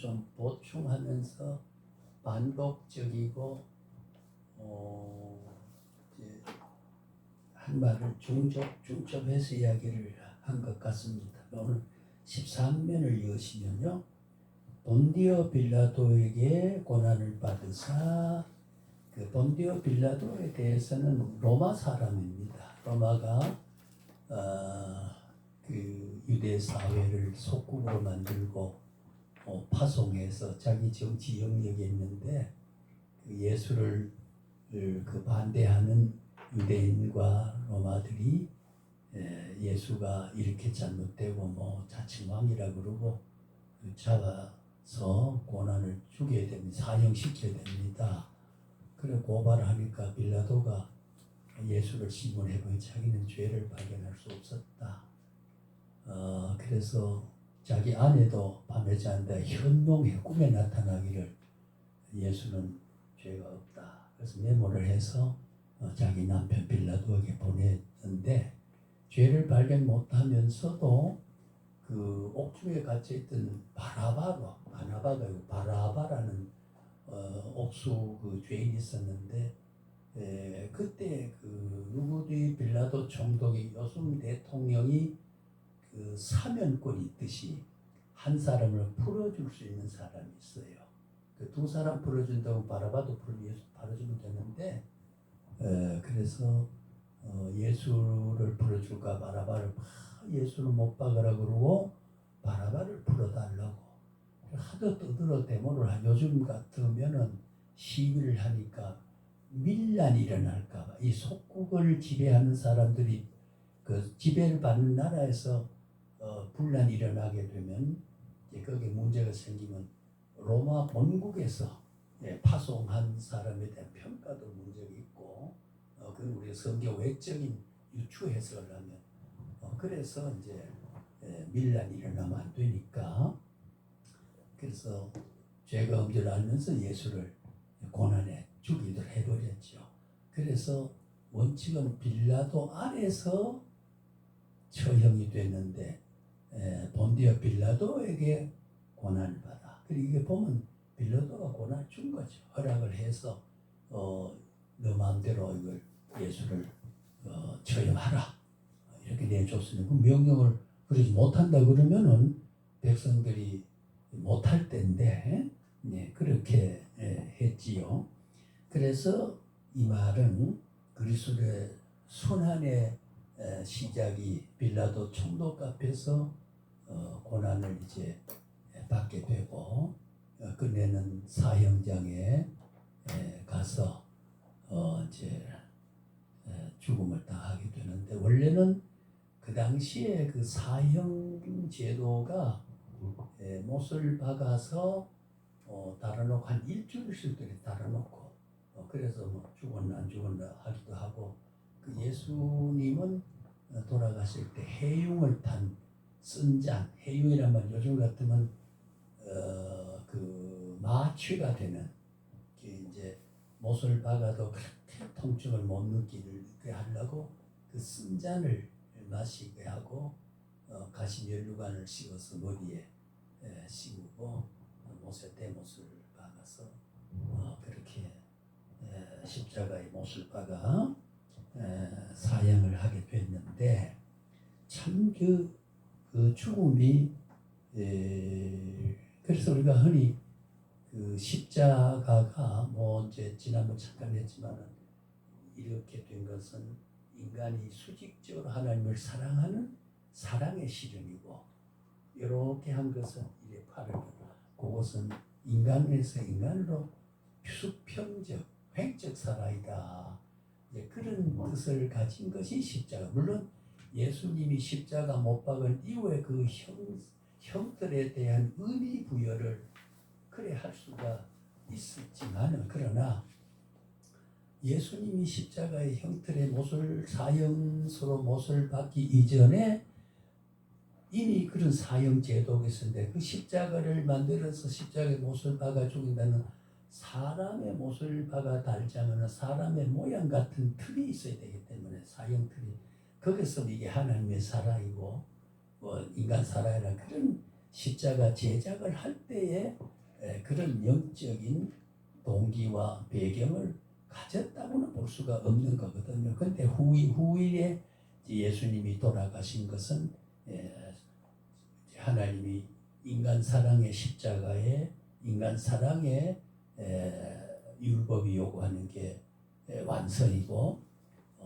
좀 보충하면서 반복적이고 이제 한 말을 중첩해서 이야기를 한 것 같습니다. 오늘 13면을 여시면요, 본디오 빌라도에게 고난을 받으사, 그 본디오 빌라도에 대해서는 로마 사람입니다. 로마가 그 유대 사회를 속국으로 만들고 파송해서 자기 정치 영역에 있는데, 그 예수를 그 반대하는 유대인과 로마들이 예수가 이렇게 잘못되고 뭐 자칭왕이라 그러고 잡아서 고난을 주게 됩니다. 사형시켜야 됩니다. 그래 고발하니까 빌라도가 예수를 신문해보니 자기는 죄를 발견할 수 없었다. 그래서 자기 아내도 밤에 자는데 현몽에 꿈에 나타나기를 예수는 죄가 없다. 그래서 메모를 해서 자기 남편 빌라도에게 보냈는데, 죄를 발견 못하면서도 그 옥중에 갇혀있던 바라바라는 옥수 그 죄인이 있었는데, 그때 그 누구디 빌라도 총독이 요즘 대통령이 그 사면권이 있듯이 한 사람을 풀어줄 수 있는 사람이 있어요. 그 두 사람 풀어준다고 바라바도 풀어주면 되는데, 그래서 예수를 풀어줄까 바라바를 예수를 못 박으라 그러고 바라바를 풀어달라고 하도 떠들어 대모를 하죠. 요즘 같으면은 시위를 하니까 밀란이 일어날까봐, 이 속국을 지배하는 사람들이 그 지배를 받는 나라에서 분란이 일어나게 되면 이제 거기에 문제가 생기면 로마 본국에서 파송한 사람에 대한 평가도 문제가 있고, 그리고 우리 성경 외적인 유추 해석을 하면 그래서 이제 밀란이 일어나면 안 되니까, 그래서 죄가 없는 알면서 예수를 고난에 죽이도 해버렸죠. 그래서 원칙은 빌라도 안에서 처형이 됐는데 본디오 빌라도에게 고난을 받아. 그리고 이게 보면 빌라도가 고난을 준 거죠. 허락을 해서 너 마음대로 이걸 예수를 처형하라 이렇게 내줬으니, 그 명령을 그러지 못한다 그러면은 백성들이 못할 때인데 그렇게 했지요. 그래서 이 말은 그리스도의 순환의 시작이 빌라도 총독 앞에서 고난을 이제 받게 되고, 끝내는 사형장에 가서 이제 죽음을 당하게 되는데, 원래는 그 당시에 그 사형 제도가 못을 박아서 달아놓고 한 일주일씩 달아놓고, 그래서 뭐 죽었나 안 죽었나 하기도 하고, 그 예수님은 돌아가실 때 해융을 탄 쓴잔, 해융이란 말 요즘 같으면 그 마취가 되는, 이제 못을 박아도 그렇게 통증을 못 느끼게 하려고 그 쓴잔을 마시게 하고 가시 면류관을 씌워서 머리에 씌우고 못에 대못을 박아서 그렇게 십자가에 못을 박아 사형을 하게 됐는데, 참 그 죽음이 그래서 우리가 흔히 그 십자가가 뭐 이제 지난번 잠깐 했지만은 이렇게 된 것은 인간이 수직적으로 하나님을 사랑하는 사랑의 실현이고, 이렇게 한 것은 이래 팔을 그것은 인간에서 인간으로 수평적 횡적 사랑이다. 그런 뜻을 가진 것이 십자가. 물론 예수님이 십자가 못 박은 이후에 그 형들에 대한 의미 부여를 그래 할 수가 있었지만, 그러나 예수님이 십자가의 형틀의 못을 사형수로 못을 박기 이전에 이미 그런 사형 제도가 있었는데, 그 십자가를 만들어서 십자가에 못을 박아 죽인다는, 사람의 못을 박아 달자면 사람의 모양 같은 틀이 있어야 되기 때문에, 사형 틀이, 거기서 이게 하나님의 사랑이고 인간 사랑이라는 그런 십자가 제작을 할 때에 그런 영적인 동기와 배경을 가졌다고는 볼 수가 없는 거거든요. 근데 후일에 예수님이 돌아가신 것은 하나님이 인간 사랑의 십자가에 인간 사랑의 율법이 요구하는 게 완성이고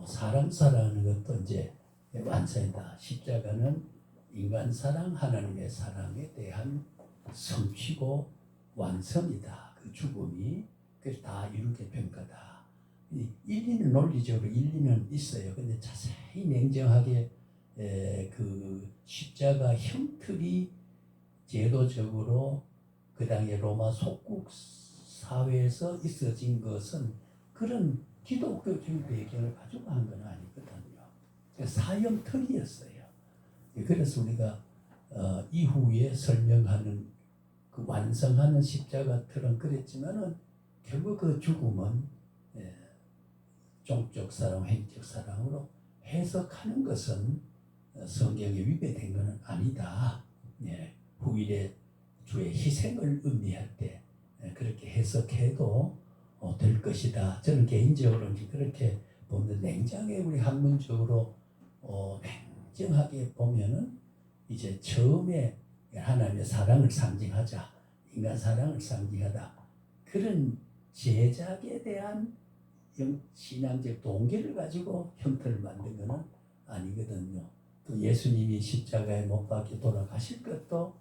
사람 사랑하는 것도 이제 완성이다. 십자가는 인간 사랑, 하나님의 사랑에 대한 성취고 완성이다. 그 죽음이 그래서 다 이루게 된 거다. 일리는 논리적으로 일리는 있어요. 근데 자세히 냉정하게 그 십자가 형틀이 제도적으로 그 당시 로마 속국 사회에서 있어진 것은 그런 기독교적인 배경을 가지고 한 건 아니거든요. 사형 틀이었어요. 그래서 우리가 이후에 설명하는 그 완성하는 십자가 틀은 그랬지만은 결국 그 죽음은 종적 사랑, 행적 사랑으로 해석하는 것은 성경에 위배된 것은 아니다. 후일에 주의 희생을 의미할 때 그렇게 해석해도 될 것이다. 저는 개인적으로 그렇게 보면 냉정하게 우리 학문적으로 냉정하게 보면은 이제 처음에 하나님의 사랑을 상징하자, 인간 사랑을 상징하다. 그런 제작에 대한 신앙적 동기를 가지고 형태를 만든 것은 아니거든요. 또 예수님이 십자가에 못 박혀 돌아가실 것도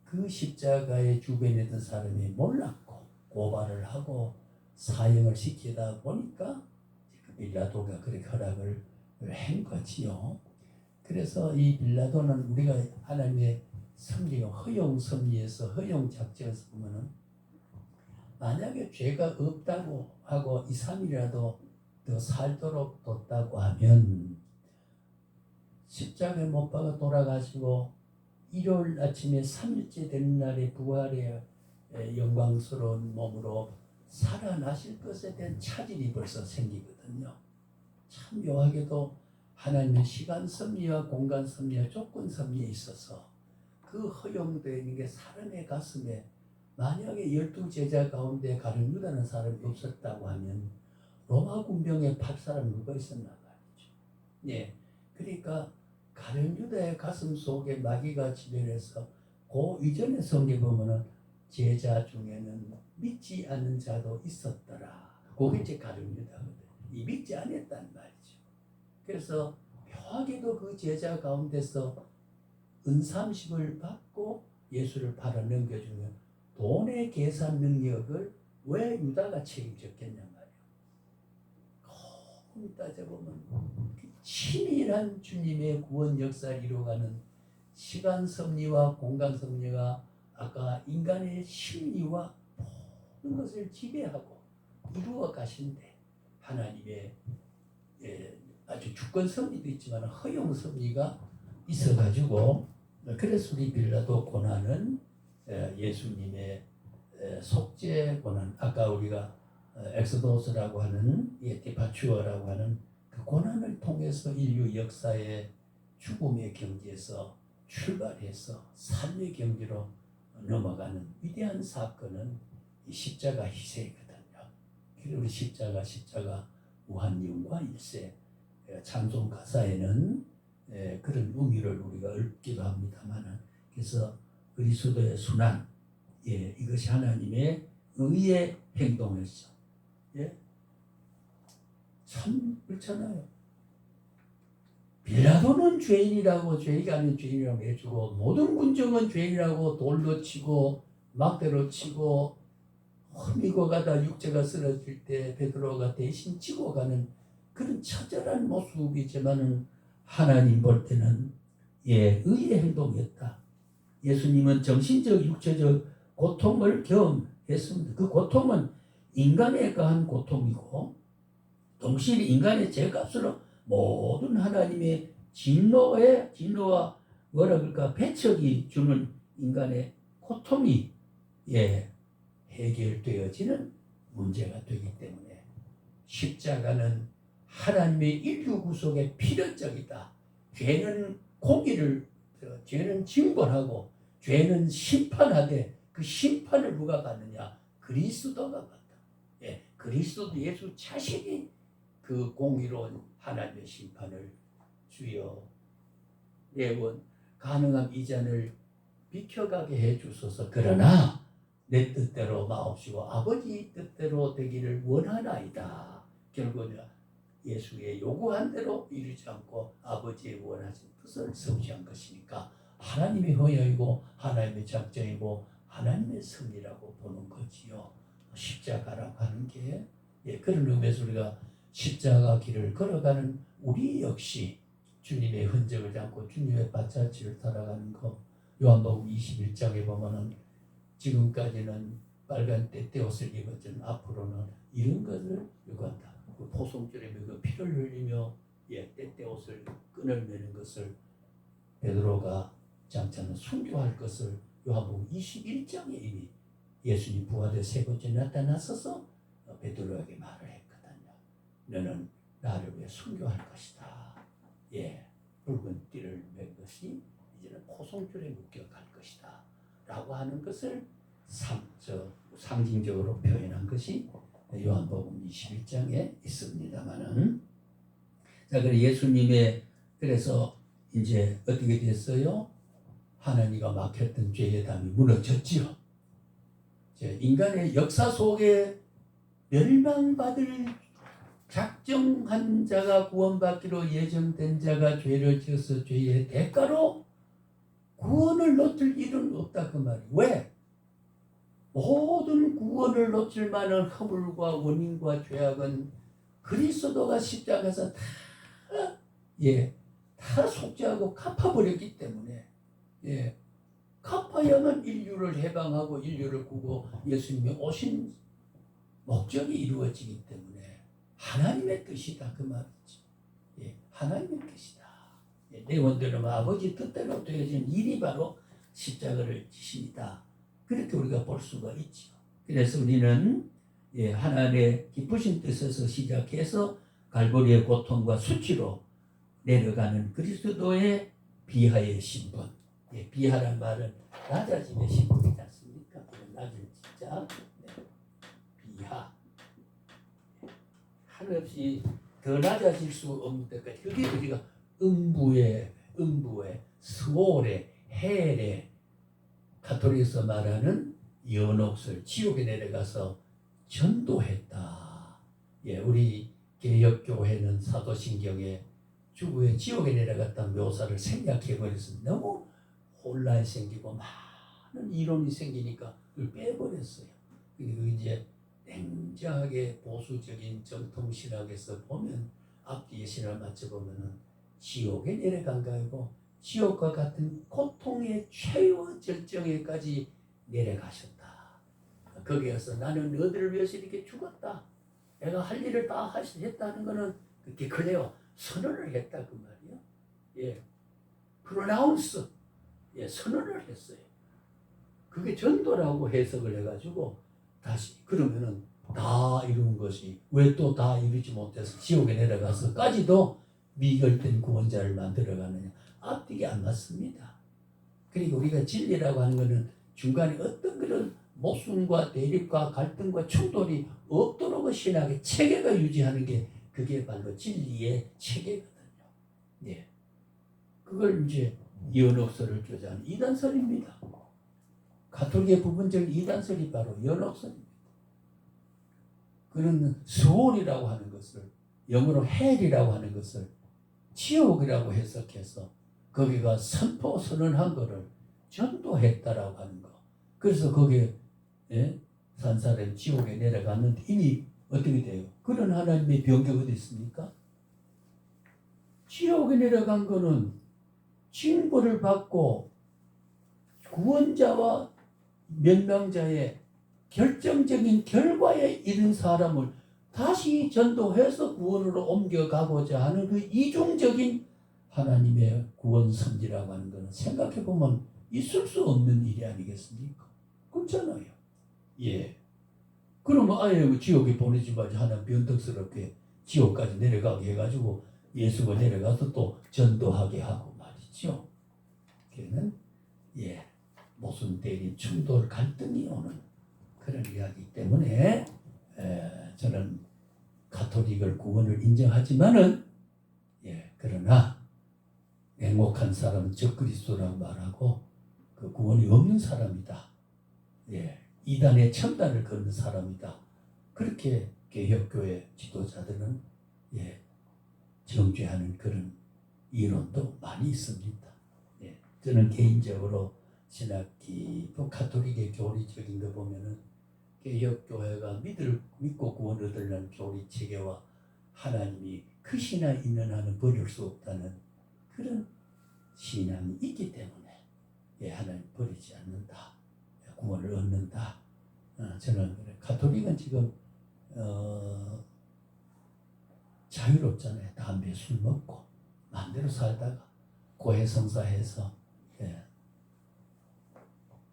그 십자가의 주변에 있던 사람이 몰랐고 고발을 하고 사형을 시키다 보니까 그 빌라도가 그렇게 허락을 한 거지요. 그래서 이 빌라도는 우리가 하나님의 섭리, 허용 섭리에서 허용 작전에서 보면은 만약에 죄가 없다고 하고 2, 3일이라도 더 살도록 뒀다고 하면 십자가에 못 박아 돌아가시고 일요일 아침에 3일째 되는 날에 부활의 영광스러운 몸으로 살아나실 것에 대한 차질이 벌써 생기거든요. 참 묘하게도 하나님의 시간 섭리와 공간 섭리와 조건 섭리에 있어서 그 허용되는 게 사람의 가슴에 만약에 12제자 가운데 가룟 유다는 사람이 없었다고 하면 로마 군병에 팔 사람이 누가 있었나 말이죠. 그러니까 가룟 유다의 가슴 속에 마귀가 지배해서 그 이전의 성경에 보면은 제자 중에는 믿지 않는 자도 있었더라. 그게 이제 가룟 유다거든. 이 믿지 않았단 말이죠. 그래서 묘하게도 그 제자 가운데서 은삼십을 받고 예수를 팔아 넘겨주면 돈의 계산 능력을 왜 유다가 책임졌겠냐 말이에요. 조금 따져보면 치밀한 주님의 구원 역사를 이루어가는 시간 섭리와 공간 섭리가 아까 인간의 심리와 모든 것을 지배하고 이루어 가신데 하나님의 아주 주권 섭리도 있지만 허용 섭리가 있어가지고 그래서 우리 빌라도 고난은 예수님의 속죄 고난 아까 우리가 엑소도스라고 하는 디파추어라고 하는 그 고난을 통해서 인류 역사의 죽음의 경지에서 출발해서 삶의 경지로 넘어가는 위대한 사건은 이 십자가 희생이거든요. 그리고 우리 십자가 무한리움과 일세 찬송 가사에는 그런 의미를 우리가 얻기도 합니다만 그래서 그리스도의 순환 이것이 하나님의 의의 행동이었죠. 참 그렇잖아요. 빌라도는 죄인이라고 죄가 아닌 죄인이라고 해주고 모든 군정은 죄인이라고 돌로 치고 막대로 치고 험이고 가다 육체가 쓰러질 때 베드로가 대신 치고 가는 그런 처절한 모습이지만은 하나님 볼 때는 의의 행동이었다. 예수님은 정신적 육체적 고통을 경험했습니다. 그 고통은 인간에 가한 고통이고 동시에 인간의 죄값으로 모든 하나님의 진노와 뭐라 그럴까 배척이 주는 인간의 고통이 해결되어지는 문제가 되기 때문에 십자가는 하나님의 인류 구속의 필연적이다. 죄는 징벌하고 죄는 심판하되 그 심판을 누가 받느냐? 그리스도가 받다. 예, 그리스도 예수 자신이 그 공의로운 하나님의 심판을 주여 내 원 가능한 이 잔을 비켜가게 해주소서. 그러나 내 뜻대로 마옵시고 아버지 뜻대로 되기를 원하나이다. 결국은 예수의 요구한 대로 이루지 않고 아버지의 원하신 뜻을 성취한 것이니까 하나님의 허여이고 하나님의 작정이고 하나님의 섭리라고 보는 거지요. 십자가라고 하는 게 그런 의미에서 우리가 십자가 길을 걸어가는 우리 역시 주님의 흔적을 담고 주님의 발자취를 따라가는 것. 요한복음 21장에 보면은 지금까지는 빨간 떼옷을 입었지만 앞으로는 이런 것을 요구한다. 그 포송줄에 그 피를 흘리며 떼옷을 끊어내는 것을 베드로가 장차는 순교할 것을 요한복음 21장에 이미 예수님 부활의 세 번째 나타나서서 베드로에게 말을 했거든요. 너는 나를 위해 순교할 것이다. 붉은 띠를 맨 것이 이제는 포송줄에 묶여갈 것이다. 라고 하는 것을 상징적으로 표현한 것이 요한복음 21장에 있습니다만은 자, 예수님의 그래서 이제 어떻게 됐어요? 하나님과 막혔던 죄의 담이 무너졌지요. 인간의 역사 속에 멸망받을 작정한 자가 구원받기로 예정된 자가 죄를 지어서 죄의 대가로 구원을 놓칠 일은 없다 그 말이에요. 왜? 모든 구원을 놓칠 만한 허물과 원인과 죄악은 그리스도가 십자가에서 다 속죄하고 갚아버렸기 때문에 갚아야만 인류를 해방하고 인류를 구고 예수님이 오신 목적이 이루어지기 때문에 하나님의 뜻이다 그 말이죠. 하나님의 뜻이다. 내 원대로 아버지 뜻대로 되어진 일이 바로 십자가를 지십니다. 그렇게 우리가 볼 수가 있죠. 그래서 우리는 하나님의 기쁘신 뜻에서 시작해서 갈보리의 고통과 수치로 내려가는 그리스도의 비하의 신분. 비하란 말은 낮아짐의 신분이지 않습니까? 낮은 진짜 비하. 한없이 더 낮아질 수 없는 데까지. 그게 우리가 음부의 스월의 헬의 가톨릭에서 말하는 연옥설 지옥에 내려가서 전도했다. 우리 개혁교회는 사도신경에 주부의 지옥에 내려갔다는 묘사를 생략해버려서 너무 혼란이 생기고 많은 이론이 생기니까 그걸 빼버렸어요. 그리고 이제 냉정하게 보수적인 정통신학에서 보면 앞뒤의 신을 맞춰보면 지옥에 내려간 거이고 지옥과 같은 고통의 최후 절정에까지 내려가셨다. 거기에서 나는 너희들을 위해서 이렇게 죽었다. 내가 할 일을 다 했다는 것은 그렇게 그래요. 선언을 했다 그 말이요. 프로나운스. 선언을 했어요. 그게 전도라고 해석을 해가지고 다시 그러면은 다 이룬 것이 왜 또 다 이루지 못해서 지옥에 내려가서까지도 미결된 구원자를 만들어가느냐. 앞뒤가 안 맞습니다. 그리고 우리가 진리라고 하는 것은 중간에 어떤 그런 모순과 대립과 갈등과 충돌이 없도록 신학의 체계가 유지하는 게 그게 바로 진리의 체계거든요. 그걸 이제 연옥설을 주장하는 이단설입니다. 가톨릭의 부분적인 이단설이 바로 연옥설입니다. 그런 스월이라고 하는 것을 영어로 헬이라고 하는 것을 지옥이라고 해석해서 거기가 선언한 거를 전도했다라고 하는 거. 그래서 거기에 산 사람이 지옥에 내려갔는데 이미 어떻게 돼요? 그런 하나님의 병기가 어디 있습니까? 지옥에 내려간 거는 징벌을 받고 구원자와 멸망자의 결정적인 결과에 이른 사람을 다시 전도해서 구원으로 옮겨가고자 하는 그 이중적인 하나님의 구원 섭리라고 하는 것은 생각해보면 있을 수 없는 일이 아니겠습니까? 그렇잖아요. 그러면 아예 지옥에 보내지 말지 하나님 변덕스럽게 지옥까지 내려가게 해가지고 예수가 내려가서 또 전도하게 하고 말이죠. 걔는 모순 대립 충돌 갈등이 오는 그런 이야기 때문에 저는 가톨릭을 구원을 인정하지만은 그러나 행복한 사람은 적그리스도라고 말하고 그 구원이 없는 사람이다. 이단의 첨단을 걷는 사람이다. 그렇게 개혁교회 지도자들은 정죄하는 그런 이론도 많이 있습니다. 저는 개인적으로 신학 깊은 가톨릭의 교리적인 거 보면은 개혁교회가 믿고 구원 얻으려는 교리 체계와 하나님이 크시나 있는 한은 버릴 수 없다는 그런 신앙이 있기 때문에 하나님 버리지 않는다. 구원을 얻는다. 저는 가톨릭은 지금 자유롭잖아요. 담배 술 먹고 마음대로 살다가 고해성사해서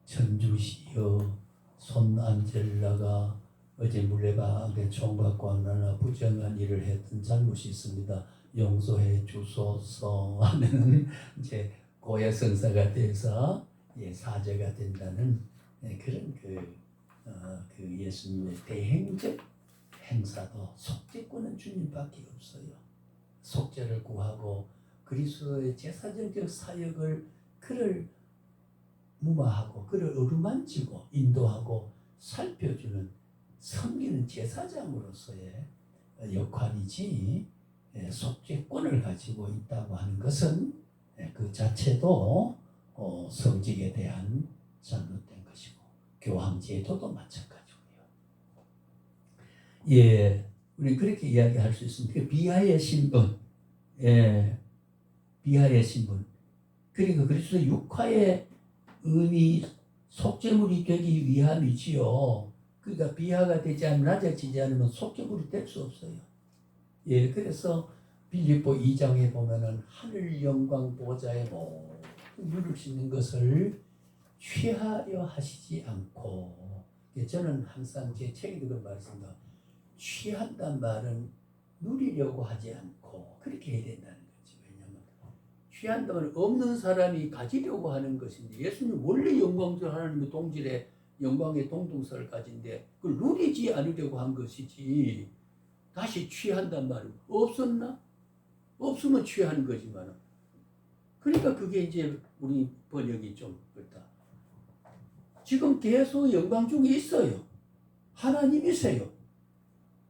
천주시여 손안젤라가 어제 물레방아에 총받고 왔나나 부정한 일을 했던 잘못이 있습니다. 용서해 주소서 하는 이제 고해성사가 돼서 사제가 된다는 그런 그 예수님의 대행적 행사도 속죄권은 주님밖에 없어요. 속죄를 구하고 그리스도의 제사장적 사역을 그를 무마하고 그를 어루만지고 인도하고 살펴주는 섬기는 제사장으로서의 역할이지 속죄권을 가지고 있다고 하는 것은 그 자체도 성직에 대한 잘못된 것이고 교황제도도 마찬가지고요. 우리 그렇게 이야기할 수 있습니다. 비하의 신분, 비하의 신분. 그리고 그리스도 육화의 의미 속죄물이 되기 위함이지요. 그러니까 비하가 되지 않으면 낮아지지 않으면 속죄물이 될 수 없어요. 그래서 빌립보 2장에 보면은 하늘 영광 보좌에 모든 물을 씻는 것을 취하려 하시지 않고, 저는 항상 제 책에도 그런 말을 씁니다. 취한단 말은 누리려고 하지 않고 그렇게 해야 된다는 거지. 왜냐하면 취한다면 없는 사람이 가지려고 하는 것인데, 예수님 원래 영광스러운 하나님의 동질의 영광의 동등사를 가진데 그걸 누리지 않으려고 한 것이지, 다시 취한단 말은 없었나? 없으면 취하는 거지만, 그러니까 그게 이제 우리 번역이 좀 그렇다. 지금 계속 영광 중에 있어요. 하나님이세요.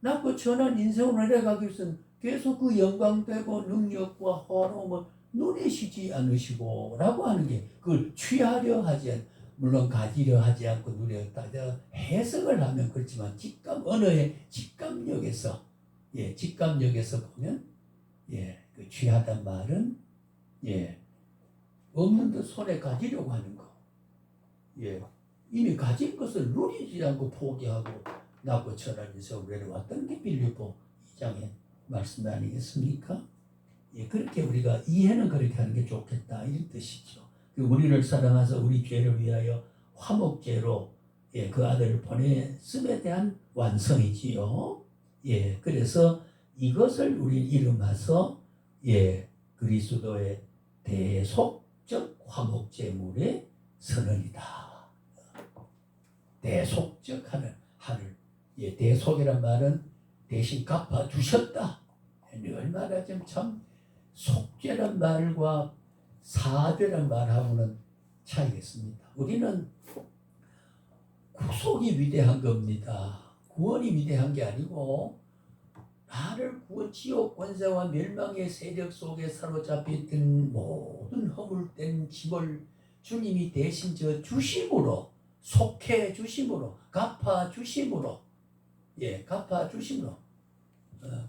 낮고 천한 인생을 내려가기 위해서는 계속 그 영광되고 능력과 화로움을 누리시지 않으시고 라고 하는 게, 그걸 취하려 하지 않고, 물론 가지려 하지 않고 누렸다. 해석을 하면 그렇지만 언어의 직감력에서 직감력에서 보면 그 취하단 말은 없는 듯 손에 가지려고 하는 거. 이미 가진 것을 누리지 않고 포기하고 낮고 천한 인생을 내려왔던 게 빌립보 2장의 말씀 아니겠습니까? 그렇게 우리가 이해는 그렇게 하는 게 좋겠다, 이런 뜻이죠. 우리를 사랑하사 우리 죄를 위하여 화목제로 그 아들을 보냈음에 대한 완성이지요. 그래서 이것을 우리 이름하서 그리스도의 대속적 화목제물의 선언이다. 대속적 하늘. 대속이란 말은 대신 갚아주셨다. 늘 말하자면 참 속죄란 말과 사죄란 말하고는 차이가 있습니다. 우리는 구속이 위대한 겁니다. 구원이 위대한 게 아니고, 나를 구원 지옥 권세와 멸망의 세력 속에 사로잡혀있던 모든 허물된 짐을 주님이 대신 저 주심으로, 속해 주심으로, 갚아 주심으로, 갚아 주심으로,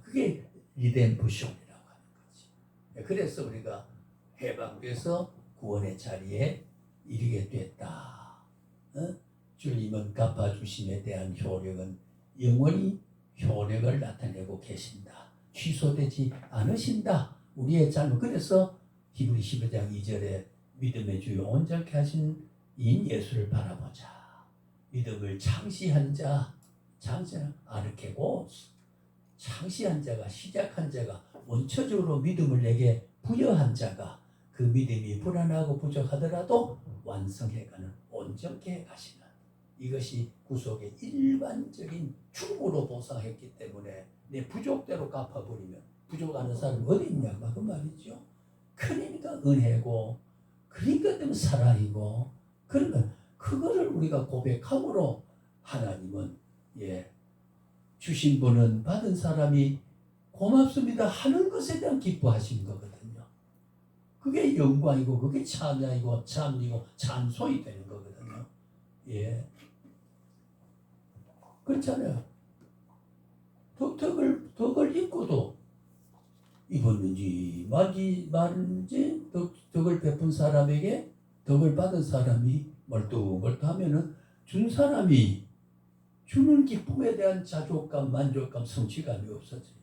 그게 리덴프션이라고 하는 거지. 그래서 우리가 해방돼서 구원의 자리에 이르게 됐다. 주님은 갚아주심에 대한 효력은 영원히 효력을 나타내고 계신다. 취소되지 않으신다. 우리의 잘못. 그래서 히브리 15장 2절에 믿음의 주요 온전케 하신 인 예수를 바라보자. 믿음을 창시한 자, 아르케고스, 창시한 자가, 시작한 자가, 원초적으로 믿음을 내게 부여한 자가 그 믿음이 불안하고 부족하더라도 완성해가는 온전케 하시는, 이것이 구속의 일반적인 충으로 보상했기 때문에 내 부족대로 갚아버리면 부족하는 사람이 어디 있냐 그 말이죠. 그러니까 은혜고, 그러니까 때문에 사랑이고, 그러면 그거를 우리가 고백함으로 하나님은 주신 분은 받은 사람이 고맙습니다 하는 것에 대한 기뻐하신 거거든요. 그게 영광이고 그게 찬양이고 찬미고 찬송이 되는 거거든요. 그렇잖아요. 덕을 입고도 입었는지 말인지 덕을 베푼 사람에게 덕을 받은 사람이 멀뚱멀뚱하면은 준 사람이 주는 기쁨에 대한 자족감, 만족감, 성취감이 없어져요.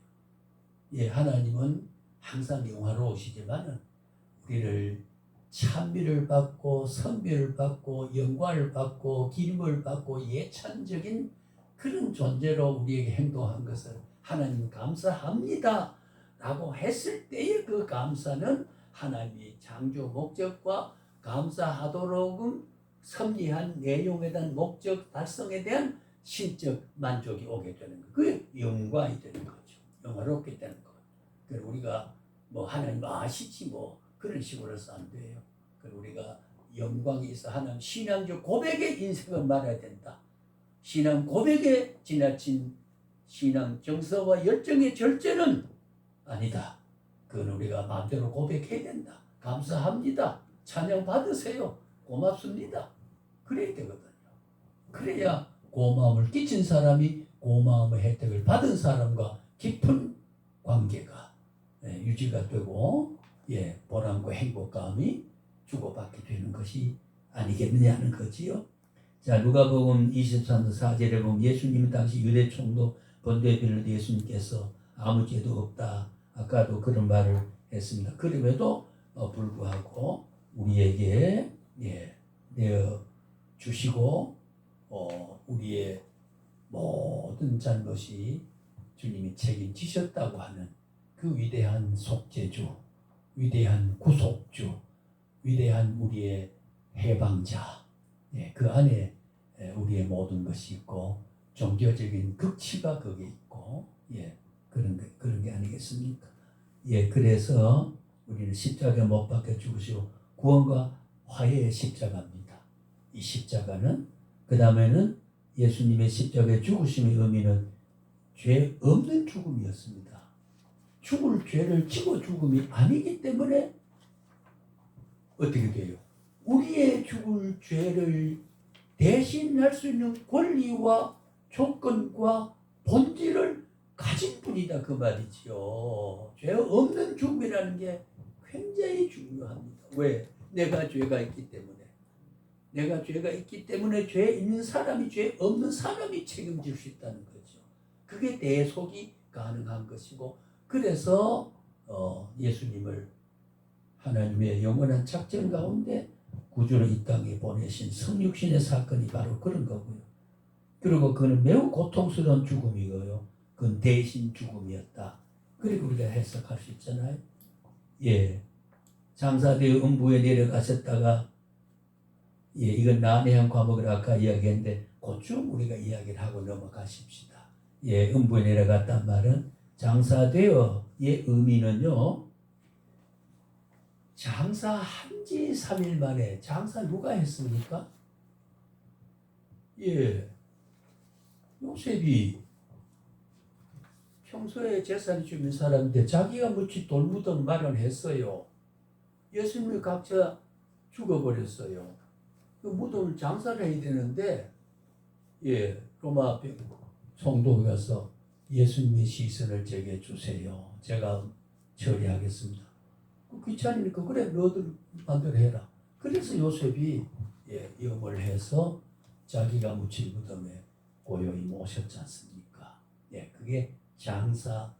하나님은 항상 영화로우시지만은 우리를 찬미를 받고 선비를 받고 영광을 받고 기름을 받고 예찬적인 그런 존재로 우리에게 행동한 것을 하나님 감사합니다 라고 했을 때의 그 감사는 하나님의 창조 목적과 감사하도록은 섭리한 내용에 대한 목적 달성에 대한 신적 만족이 오게 되는 거. 그게 영광이 되는 거죠. 영화롭게 되는 거. 그래서 우리가 하나님 아시지 그런 식으로 해서 안 돼요. 그래서 우리가 영광이 있어 하나님 신앙적 고백의 인생을 말해야 된다. 신앙 고백에 지나친 신앙 정서와 열정의 절제는 아니다. 그건 우리가 마음대로 고백해야 된다. 감사합니다. 찬양 받으세요. 고맙습니다. 그래야 되거든요. 그래야 고마움을 끼친 사람이 고마움의 혜택을 받은 사람과 깊은 관계가 유지가 되고 보람과 행복감이 주고받게 되는 것이 아니겠느냐는 거지요. 자, 누가복음 23장 4절에 보면 예수님은 당시 유대 총독 본토에 빌려 예수님께서 아무 죄도 없다. 아까도 그런 말을 했습니다. 그럼에도 불구하고 우리에게 내어 주시고 우리의 모든 잘못이 주님이 책임지셨다고 하는 그 위대한 속죄주, 위대한 구속주, 위대한 우리의 해방자, 그 안에 우리의 모든 것이 있고 종교적인 극치가 거기에 있고 그런 게 아니겠습니까? 그래서 우리는 십자가에 못 박혀 죽으시고 구원과 화해의 십자가입니다. 이 십자가는 그 다음에는 예수님의 십자가의 죽으심의 의미는 죄 없는 죽음이었습니다. 죽을 죄를 지고 죽음이 아니기 때문에 어떻게 돼요? 우리의 죽을 죄를 대신할 수 있는 권리와 조건과 본질을 가진 분이다 그 말이죠. 죄 없는 죽음이라는 게 굉장히 중요합니다. 왜? 내가 죄가 있기 때문에. 내가 죄가 있기 때문에 죄 있는 사람이 죄 없는 사람이 책임질 수 있다는 거죠. 그게 대속이 가능한 것이고, 그래서 예수님을 하나님의 영원한 작전 가운데 구주로 이 땅에 보내신 성육신의 사건이 바로 그런 거고요. 그리고 그는 매우 고통스러운 죽음이고요. 그건 대신 죽음이었다. 그리고 우리가 해석할 수 있잖아요. 장사되어 음부에 내려가셨다가 이건 난해한 과목을 아까 이야기했는데 그좀 우리가 이야기를 하고 넘어가십시다. 음부에 내려갔단 말은 장사되어의 의미는요. 장사한 지 3일 만에 장사 누가 했습니까? 요셉이 평소에 재산이 주는 사람인데 자기가 묻힌 돌무덤 마련했어요. 예수님이 각자 죽어버렸어요. 그 무덤을 장사를 해야 되는데 로마 성도에 가서 예수님의 시선을 제게 주세요. 제가 처리하겠습니다. 귀찮으니까 그래 너들 마음대로 해라. 그래서 요셉이 염을 해서 자기가 묻힌 무덤에 고요히 모셨지 않습니까? 그게 장사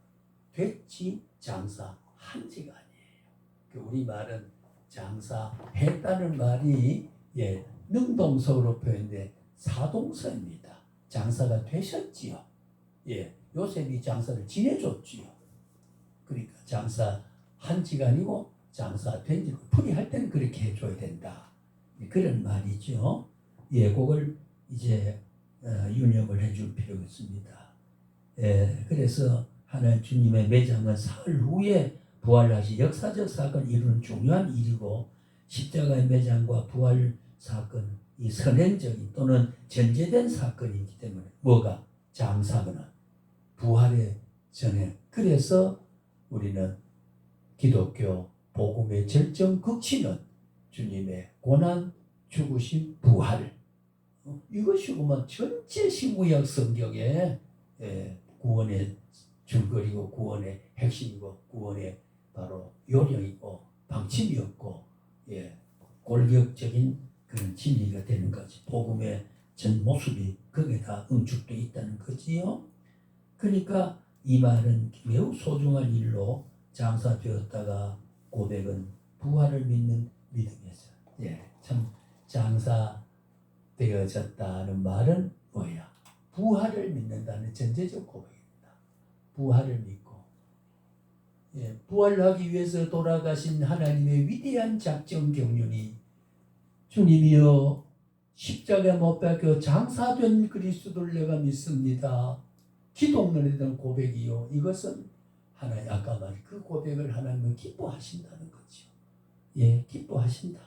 됐지 장사한 지가 아니에요. 우리 말은 장사했다는 말이 능동석으로 표현된 사동사입니다. 장사가 되셨지요. 요셉이 장사를 지내줬지요. 그러니까 장사한 지가 아니고 장사된 지 풀이할 때는 그렇게 해줘야 된다. 그런 말이죠. 예, 그걸 이제 유념을 해줄 필요가 있습니다. 예, 그래서 하나님 주님의 매장은 사흘 후에 부활하시 역사적 사건을 이루는 중요한 일이고 십자가의 매장과 부활 사건 이 선행적인 또는 전제된 사건이기 때문에 뭐가 장사거나 부활의 전행. 그래서 우리는 기독교 복음의 절정 극치는 주님의 고난, 죽으심, 부활. 이것이 보면 전체 신구약 성경의 구원의 줄거리고 구원의 핵심이고 구원의 바로 요령이고 방침이었고 골격적인 그런 진리가 되는 거지. 복음의 전 모습이 거기에 다 응축되어 있다는 거지요. 그러니까 이 말은 매우 소중한 일로 장사되었다가 고백은 부활을 믿는 믿음이었어요. 참 장사되어졌다는 말은 뭐야? 부활을 믿는다는 전제적 고백입니다. 부활을 믿고 부활하기 위해서 돌아가신 하나님의 위대한 작정 경륜이 주님이여 십자가에 못 박혀 장사된 그리스도를 내가 믿습니다. 기독론에 대한 고백이요. 이것은 하나님 아까 말한 그 고백을 하나님은 기뻐하신다는 거죠. 기뻐하신다.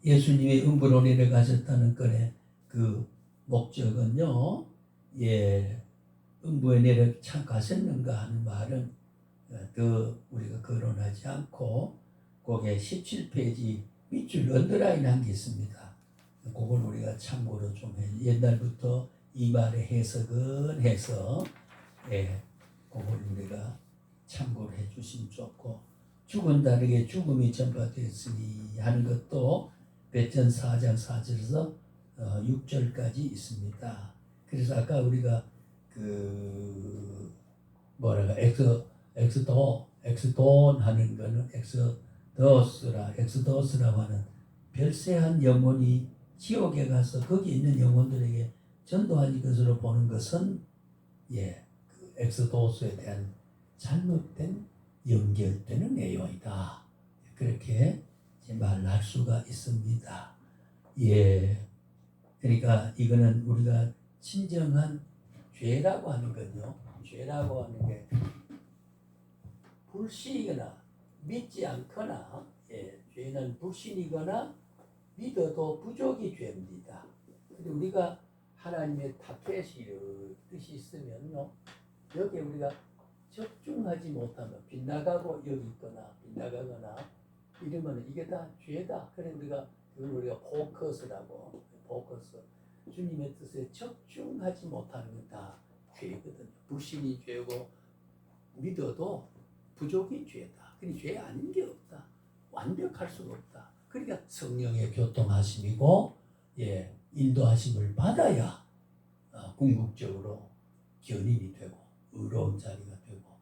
예수님이 음부로 내려가셨다는 건의 그 목적은요. 음부에 내려가셨는가 하는 말은 더 우리가 거론하지 않고 거기에 17페이지 밑줄 언더라인 한 게 있습니다. 그걸 우리가 참고로 좀 해. 옛날부터 이 말의 해석은 해서 그걸 우리가 참고를 해주시면 좋고 죽은 다르게 죽음이 전파되었으니 하는 것도 베전 4장 4절에서 6절까지 있습니다. 그래서 아까 우리가 그 뭐랄까 엑스돈 하는 거는 엑스더스라고 하는 별세한 영혼이 지옥에 가서 거기 있는 영혼들에게 전도한 것으로 보는 것은 그 엑스도스에 대한 잘못된 연결되는 내용이다. 그렇게 말할 수가 있습니다. 그러니까 이거는 우리가 진정한 죄라고 하는 건요. 죄라고 하는 게 불신이거나 믿지 않거나 죄는 불신이거나 믿어도 부족이 죄입니다. 근데 우리가 하나님의 타케시를 뜻이 있으면요. 여기에 우리가 적중하지 못하면 빗나가고 여기 있거나 빗나가거나 이러면 이게 다 죄다. 그래서 우리가 포커스라고 포커스 주님의 뜻에 적중하지 못하는 건 다 죄거든요. 불신이 죄고 믿어도 부족이 죄다. 그러니 죄 아닌 게 없다. 완벽할 수가 없다. 그러니까 성령의 교통하심이고 인도하심을 받아야 궁극적으로 견인이 되고 의로운 자리가 되고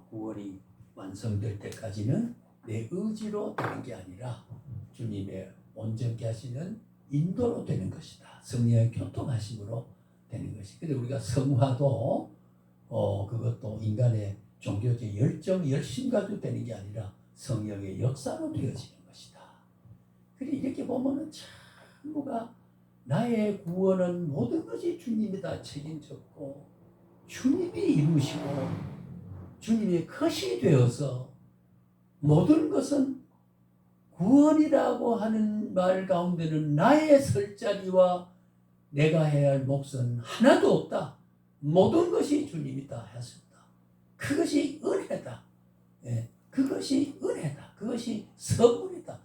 구원이 완성될 때까지는 내 의지로 되는 게 아니라 주님의 온전케 하시는 인도로 되는 것이다. 성령의 교통하심으로 되는 것이. 근데 우리가 성화도 그것도 인간의 종교적 열정, 열심 가지고 되는 게 아니라 성령의 역사로 되어지는 것이다. 그래 이렇게 보면은 참무가 나의 구원은 모든 것이 주님이 다 책임졌고 주님이 이루시고 주님이 컷이 되어서 모든 것은 구원이라고 하는 말 가운데는 나의 설 자리와 내가 해야 할 몫은 하나도 없다. 모든 것이 주님이 다 하셨다. 그것이 은혜다. 그것이 은혜다. 그것이 선물이다.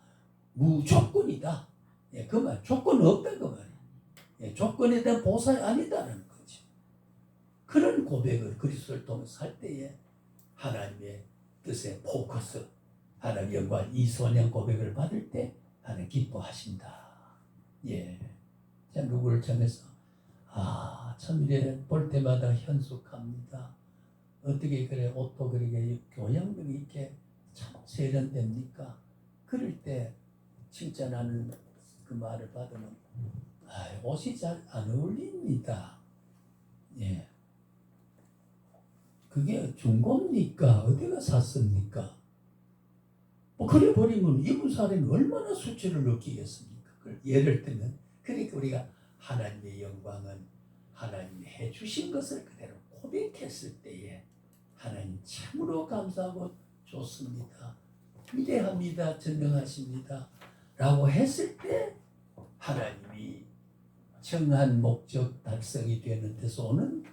무조건이다. 그 말, 조건 없다 그 말이야. 조건에 대한 보상이 아니다라는 거지. 그런 고백을 그리스도를 통해서 할 때에 하나님의 뜻에 포커스, 하나님 영광, 이 선양 고백을 받을 때 하나님 기뻐하신다. 자, 누구를 정해서 참 이래 볼 때마다 현숙합니다. 어떻게 그래 옷도 그렇게 교양들이 이렇게 참 세련됩니까? 그럴 때 칭찬하는 그 말을 받으면 옷이 잘 안 어울립니다. 그게 중고입니까? 어디가 샀습니까? 그래 버리면 입은 사람이 얼마나 수치를 느끼겠습니까? 예를 들면 그러니까 우리가 하나님의 영광은 하나님이 해주신 것을 그대로 고백했을 때에 하나님 참으로 감사하고 좋습니다. 위대합니다. 전능하십니다. 라고 했을 때 하나님이 정한 목적 달성이 되는 데서 오는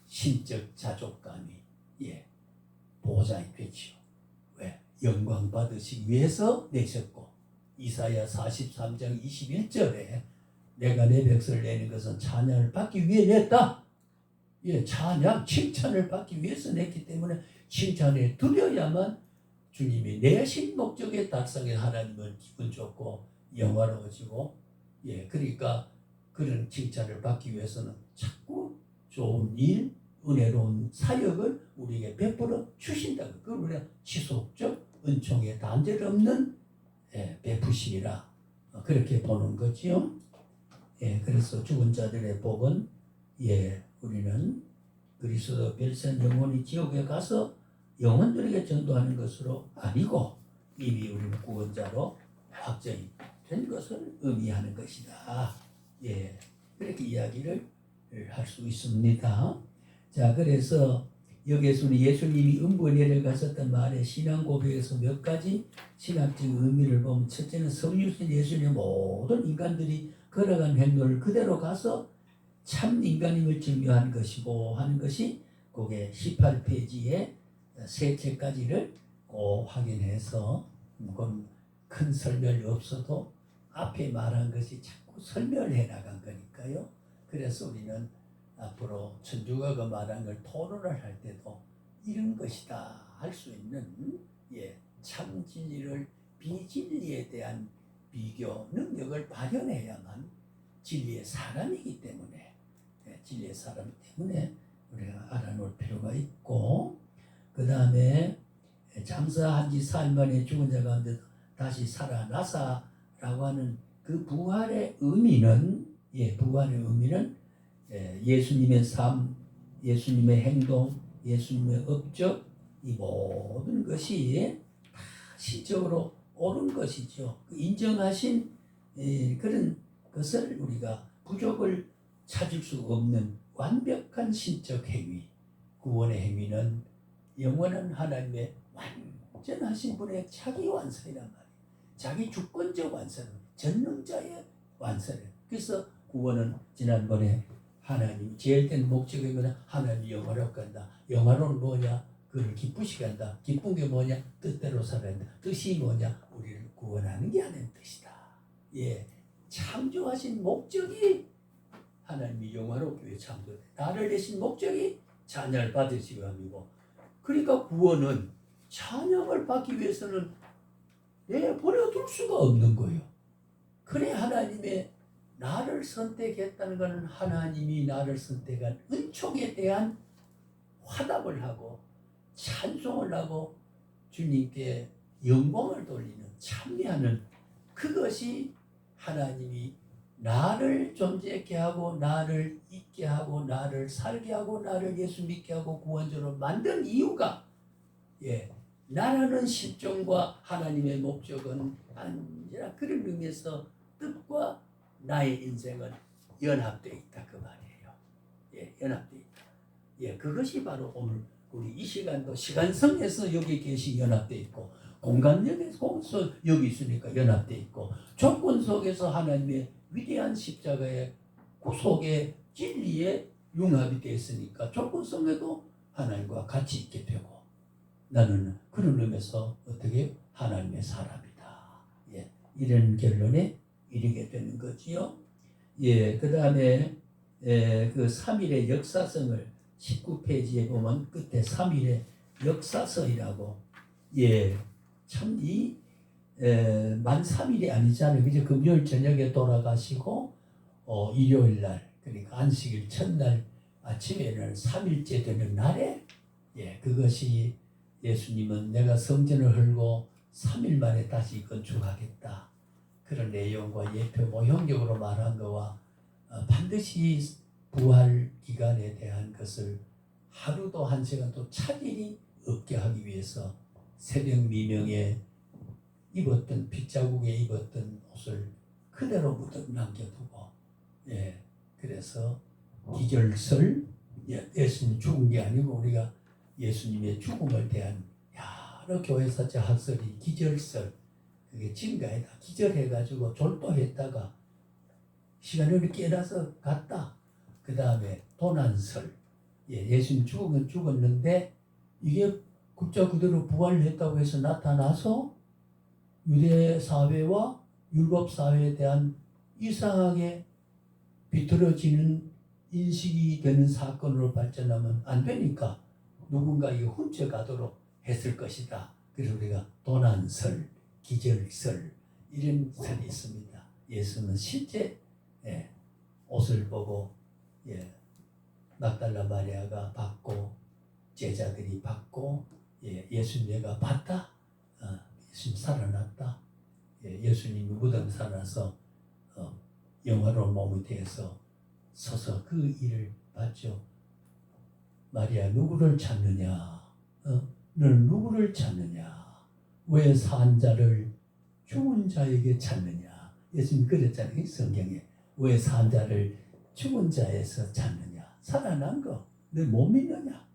신적 자족감이 보장이 되죠. 왜? 영광 받으시기 위해서 내셨고 이사야 43장 21절에 내가 내 백성을 내는 것은 찬양을 받기 위해 냈다. 찬양, 칭찬을 받기 위해서 냈기 때문에 칭찬에 드려야만 주님이 내신 목적에 달성해 하나님은 기분 좋고 영화로워지고 그러니까 그런 칭찬을 받기 위해서는 자꾸 좋은 일, 은혜로운 사역을 우리에게 베풀어 주신다. 그걸 우리가 지속적 은총의 단절 없는 베푸심이라 그렇게 보는 거지요. 그래서 죽은 자들의 복은 우리는 그리스도 별선 영혼이 지옥에 가서 영혼들에게 전도하는 것으로 아니고 이미 우리는 구원자로 확정이 된 것을 의미하는 것이다. 그렇게 이야기를 할 수 있습니다. 자, 그래서 여기에서 우리 예수님이 음부에 내려가셨던 말에 신앙 고백에서 몇 가지 신학적 의미를 보면 첫째는 성육신 예수님의 모든 인간들이 걸어간 행로를 그대로 가서 참 인간임을 증명한 것이고 하는 것이 그게 18페이지에 세 책까지를 꼭 확인해서 그건 큰 설명이 없어도 앞에 말한 것이 자꾸 설명을 해나간 거니까요. 그래서 우리는 앞으로 천주교가 말한 걸 토론을 할 때도 이런 것이다 할 수 있는 참 진리를 비진리에 대한 비교 능력을 발현해야만 진리의 사람이기 때문에 진리의 사람 때문에 우리가 알아놓을 필요가 있고 그 다음에 장사한 지 4일 만에 죽은 자 가운데 다시 살아나사라고 하는 그 부활의 의미는 부활의 의미는 예수님의 삶, 예수님의 행동, 예수님의 업적 이 모든 것이 다 시적으로 옳은 것이죠. 인정하신 그런 것을 우리가 부족을 찾을 수 없는 완벽한 신적 행위, 구원의 행위는 영원한 하나님의 완전하신 분의 자기 완성이란 말이에요. 자기 주권적 완성, 전능자의 완성이에요. 그래서 구원은 지난번에 하나님 제일 된 목적이 뭐냐? 하나님이 영화롭게 한다. 영화로는 뭐냐? 그를 기쁘시게 한다. 기쁜 게 뭐냐? 뜻대로 살아야 한다. 뜻이 뭐냐? 우리를 구원하는 게 아닌 뜻이다. 창조하신 목적이 하나님이 영화롭게 위해 창조돼. 나를 내신 목적이 찬양을 받으시기 위함이고 그러니까 구원은 찬양을 받기 위해서는 내버려둘 수가 없는 거예요. 그래 하나님의 나를 선택했다는 것은 하나님이 나를 선택한 은총에 대한 화답을 하고 찬송을 하고 주님께 영광을 돌리는 참여하는 그것이 하나님이 나를 존재케 하고 나를 있게 하고 나를 살게 하고 나를 예수 믿게 하고 구원자로 만든 이유가 나라는 실종과 하나님의 목적은 언제나 그런 의미에서 뜻과 나의 인생은 연합되어 있다 그 말이에요. 연합되어 있다. 그것이 바로 오늘 우리 이 시간도 시간성에서 여기 계시 연합되어 있고 공간역에서 여기 있으니까 연합되어 있고 조건 속에서 하나님의 위대한 십자가의 구속의 진리에 융합이 되어 있으니까 조건 속에도 하나님과 같이 있게 되고 나는 그런 의미에서 어떻게 하나님의 사람이다. 이런 결론에 이르게 되는 거지요. 그 다음에 그 3일의 역사성을 19페이지에 보면 끝에 3일의 역사성이라고 참 만 3일이 아니잖아요. 이제 금요일 저녁에 돌아가시고 일요일 날 그러니까 안식일 첫날 아침에는 3일째 되는 날에 그것이 예수님은 내가 성전을 헐고 3일 만에 다시 건축하겠다. 그런 내용과 예표 모형적으로 말한 거와 반드시 부활 기간에 대한 것을 하루도 한 시간도 차질이 없게 하기 위해서 새벽 미명에 입었던 빗자국에 입었던 옷을 그대로 남겨두고, 예, 그래서 기절설, 예수님 죽은 게 아니고 우리가 예수님의 죽음을 대한 여러 교회사자 학설이 기절설, 그게 증가했다. 기절해가지고 졸도했다가 시간을 깨어나서 갔다. 그 다음에 도난설, 예수님 죽은 건 죽었는데 이게 국자 그대로 부활했다고 해서 나타나서 유대 사회와 율법 사회에 대한 이상하게 비틀어지는 인식이 되는 사건으로 발전하면 안 되니까 누군가 이거 훔쳐가도록 했을 것이다. 그래서 우리가 도난설, 기절설 이런 설이 있습니다. 예수는 실제 옷을 보고 막달라 마리아가 받고 제자들이 받고 예수님 내가 봤다. 예수님 살아났다. 예수님이 무덤 살아서 영화로운 몸이 되어서 서서 그 일을 봤죠. 마리아 누구를 찾느냐? 너는 누구를 찾느냐? 왜 산 자를 죽은 자에게 찾느냐? 예수님 그랬잖아요. 성경에. 왜 산 자를 죽은 자에서 찾느냐? 살아난 거 너 못 믿느냐?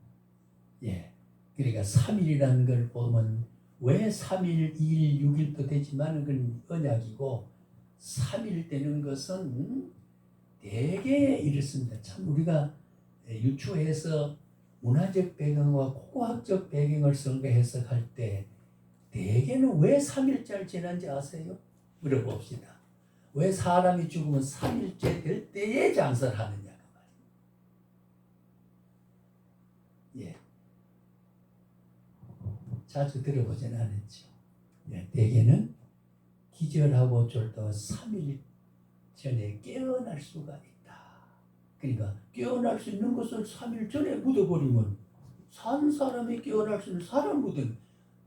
그러니까 3일이라는 걸 보면 왜 3일, 2일, 6일도 되지만 그건 언약이고 3일 되는 것은 되게 이렇습니다. 참 우리가 유추해서 문화적 배경과 고고학적 배경을 성경 해석할 때 대개는 왜 3일절 지난지 아세요? 물어봅시다. 왜 사람이 죽으면 3일째 될 때에 장사를 하느냐 그 말이에요. 자주 들어보지는 않았죠. 대개는 기절하고 졸다가 3일 전에 깨어날 수가 있다. 그러니까 깨어날 수 있는 것을 3일 전에 묻어버리면 산 사람이 깨어날 수 있는 사람 묻은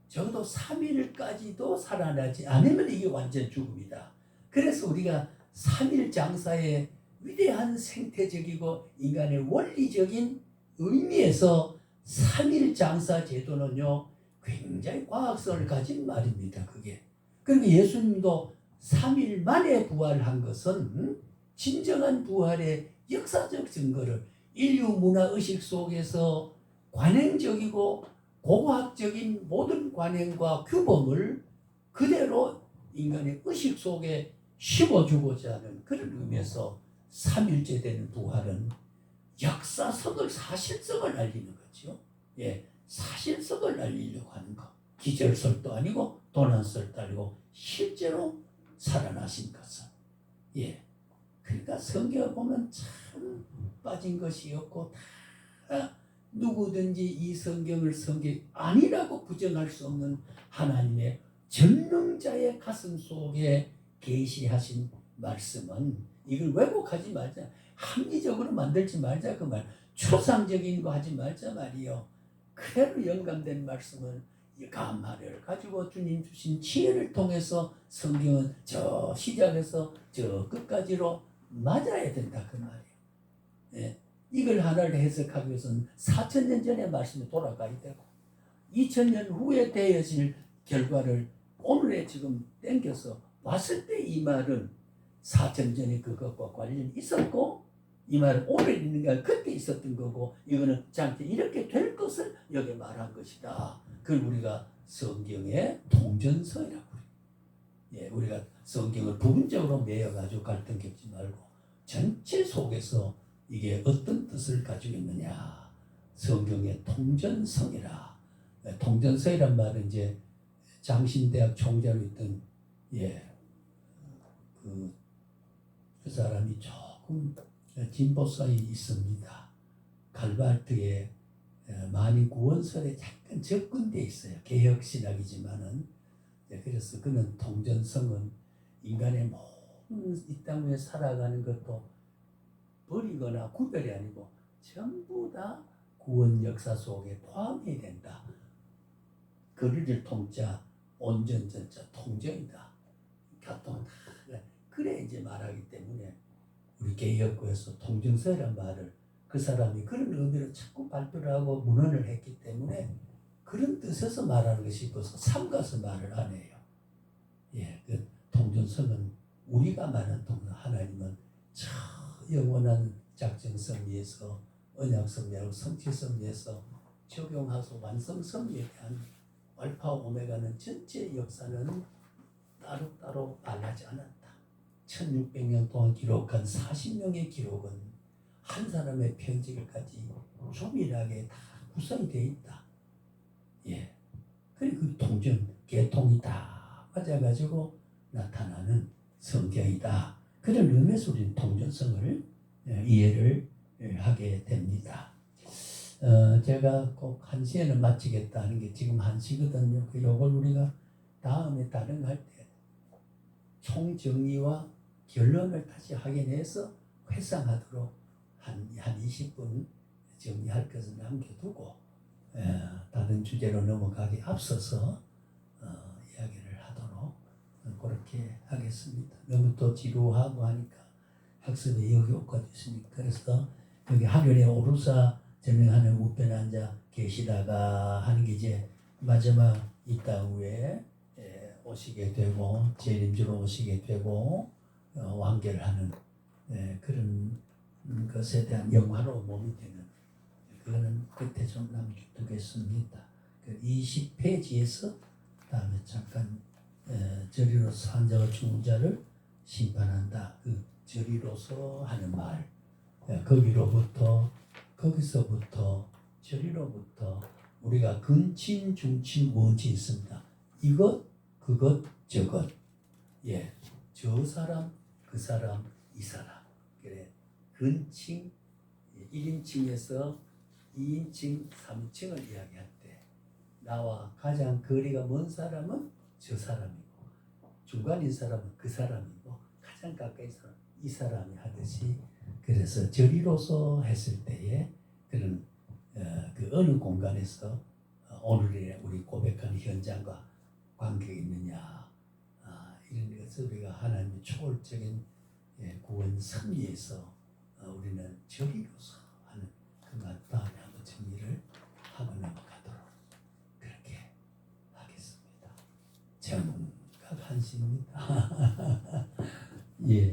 적어도 3일까지도 살아나지 않으면 이게 완전 죽음이다. 그래서 우리가 3일 장사의 위대한 생태적이고 인간의 원리적인 의미에서 3일 장사 제도는요 굉장히 과학성을 가진 말입니다. 그게. 그리고 예수님도 3일 만에 부활한 것은 진정한 부활의 역사적 증거를 인류 문화 의식 속에서 관행적이고 고고학적인 모든 관행과 규범을 그대로 인간의 의식 속에 심어주고자 하는 그런 의미에서 3일째 되는 부활은 역사성을 사실성을 알리는 거죠. 사실성을 알리려고 하는 것. 기절설도 아니고 도난설도 아니고 실제로 살아나신 것은. 그러니까 성경을 보면 참 빠진 것이 없고 다 누구든지 이 성경을 성경 아니라고 부정할 수 없는 하나님의 전능자의 가슴 속에 계시하신 말씀은 이걸 왜곡하지 말자. 합리적으로 만들지 말자 그 말. 추상적인 거 하지 말자 말이요. 그대로 영감된 말씀을 감화를 가지고 주님 주신 지혜를 통해서 성경은 저 시작에서 저 끝까지로 맞아야 된다 그 말이에요. 이걸 하나를 해석하기 위해서는 4,000년 전의 말씀이 돌아가야 되고 2,000년 후에 되어질 결과를 오늘에 지금 땡겨서 봤을 때 이 말은 4,000년 전에 그것과 관련이 있었고 이 말은 오늘 있는 게 그때 있었던 거고 이거는 장태 이렇게 될 것을 여기 말한 것이다. 그걸 우리가 성경의 통전서이라고 그래요. 우리가 성경을 부분적으로 매여가지고 갈등 겪지 말고 전체 속에서 이게 어떤 뜻을 가지고 있느냐. 성경의 통전성이라. 통전서이란 말은 이제 장신대학 총재로 있던 그 사람이 조금 진보성이 있습니다. 칼발트의 만인 구원설에 약간 접근돼 있어요. 개혁신학이지만은. 그래서 그는 통전성은 인간의 모든 이 땅에 살아가는 것도 버리거나 구별이 아니고 전부 다 구원 역사 속에 포함이 된다. 거리를 통자, 온전전자, 통정이다. 교통 그래 이제 말하기 때문에 우리 개혁구에서 통정서이란 말을 그 사람이 그런 의미로 자꾸 발표를 하고 문헌을 했기 때문에 그런 뜻에서 말하는 것이 싶어서 삼가서 말을 안 해요. 그 통전서는 우리가 말하는 통로 하나님은 저 영원한 작정 섭리에서 언약 섭리하고 성취 섭리에서 적용하소 완성 섭리에 대한 알파 오메가는 전체 역사는 따로따로 말하지 않았다. 1600년 동안 기록한 40명의 기록은 한 사람의 편지까지 조밀하게 다 구성되어 있다. 예. 그리고 그 통전, 개통이 다 맞아가지고 나타나는 성경이다. 그런 의미에서 우리는 통전성을 이해를 하게 됩니다. 제가 꼭 1시에는 마치겠다는 게 지금 1시거든요. 이걸 우리가 다음에 다른 거 할 때 총정리와 결론을 다시 확인해서 회상하도록 한 20분 정리할 것을 남겨두고 다른 주제로 넘어가기 앞서서 이야기를 하도록 그렇게 하겠습니다. 너무 또 지루하고 하니까 학습에 여유가 있으니까 그래서 여기 하늘에 오르사 전능하는 우편한 자 계시다가 하는 게 이제 마지막 이 땅 위에 오시게 되고 재림주로 오시게 되고 완결하는 그런 것에 대한 영화로운 몸이 되는 그거는 끝에 좀 남겨두겠습니다. 그 20페이지에서 다음에 잠깐 저리로서 한 자가 죽은 자를 심판한다. 그 저리로서 하는 말 거기서부터 저리로부터 우리가 근친 중친 원치 있습니다. 이것 그것 저것 저 사람 그 사람 이 사람 그래 근칭 1인칭에서 2인칭 3인칭을 이야기할 때 나와 가장 거리가 먼 사람은 저 사람이고 중간인 사람은 그 사람이고 가장 가까이 사람 이 사람이 하듯이 그래서 저리로서 했을 때에 그런 그 어느 공간에서 오늘의 우리 고백하는 현장과 관계가 있느냐 이런 것을 우리가 하나님의 초월적인 구원 섭리에서 우리는 저리로서 하는 그 다음에 한번 정리를 하고 넘어가도록 그렇게 하겠습니다. 정각 한시입니다. 예.